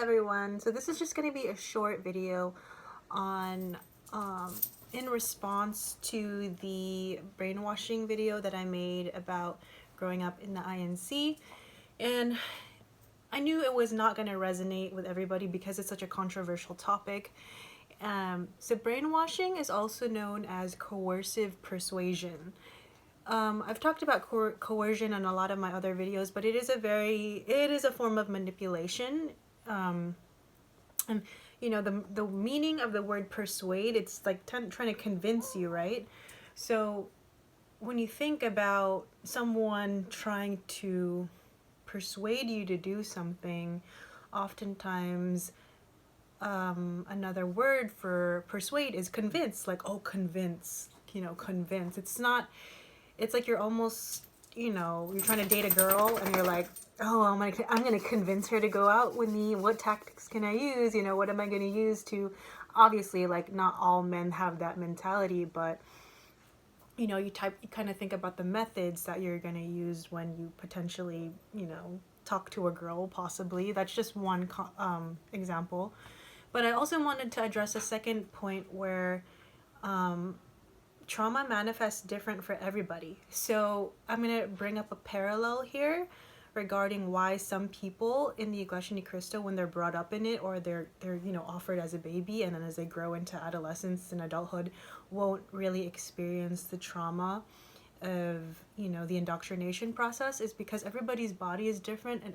everyone. So this is just going to be a short video on in response to the brainwashing video that I made about growing up in the INC. And I knew it was not going to resonate with everybody because it's such a controversial topic. So brainwashing is also known as coercive persuasion. I've talked about coercion in a lot of my other videos, but it is a form of manipulation. And you know, the meaning of the word persuade, it's like trying to convince you, right? So when you think about someone trying to persuade you to do something, oftentimes another word for persuade is convince. Like, oh, convince, convince. It's like you're almost, you're trying to date a girl and you're like, oh, I'm gonna convince her to go out with me. What tactics can I use? What am I gonna use to, obviously, like, not all men have that mentality, but you kind of think about the methods that you're gonna use when you potentially, talk to a girl, possibly. That's just one example. But I also wanted to address a second point where trauma manifests different for everybody. So I'm going to bring up a parallel here regarding why some people in the Iglesia Ni Cristo, when they're brought up in it, or they're offered as a baby, and then as they grow into adolescence and adulthood, won't really experience the trauma of the indoctrination process, is because everybody's body is different, and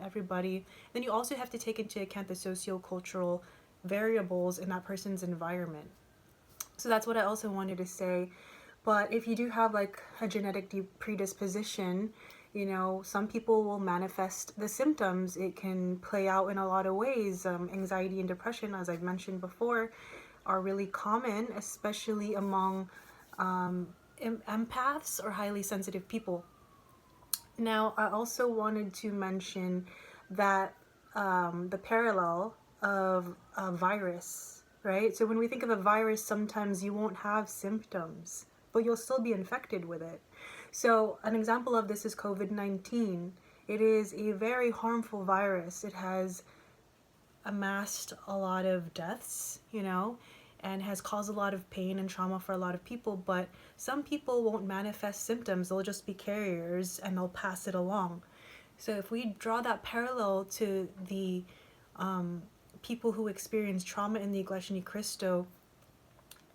then you also have to take into account the socio-cultural variables in that person's environment. So that's what I also wanted to say. But if you do have like a genetic predisposition, some people will manifest the symptoms. It can play out in a lot of ways. Anxiety and depression, as I've mentioned before, are really common, especially among empaths or highly sensitive people. Now, I also wanted to mention that the parallel of a virus, right? So when we think of a virus, sometimes you won't have symptoms, but you'll still be infected with it. So an example of this is COVID-19. It is a very harmful virus. It has amassed a lot of deaths, and has caused a lot of pain and trauma for a lot of people, but some people won't manifest symptoms. They'll just be carriers and they'll pass it along. So if we draw that parallel to the people who experience trauma in the Iglesia Ni Cristo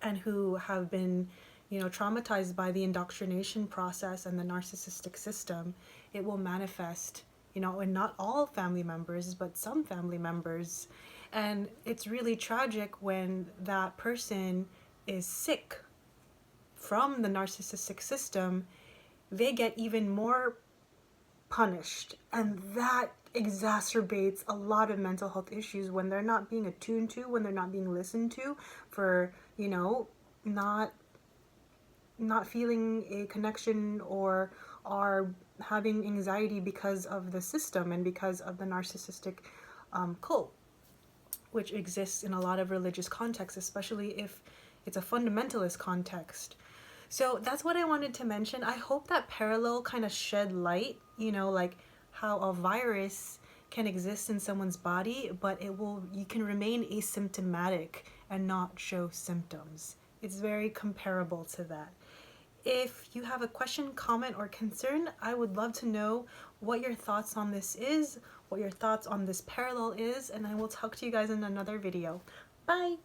and who have been traumatized by the indoctrination process and the narcissistic system, it will manifest in not all family members, but some family members. And it's really tragic when that person is sick from the narcissistic system. They get even more punished, and that exacerbates a lot of mental health issues when they're not being attuned to, when they're not being listened to, for not feeling a connection, or are having anxiety because of the system and because of the narcissistic cult, which exists in a lot of religious contexts, especially if it's a fundamentalist context. So that's what I wanted to mention. I hope that parallel kind of shed light, like how a virus can exist in someone's body, but you can remain asymptomatic and not show symptoms. It's very comparable to that. If you have a question, comment, or concern, I would love to know what your thoughts on this is, what your thoughts on this parallel is, and I will talk to you guys in another video. Bye!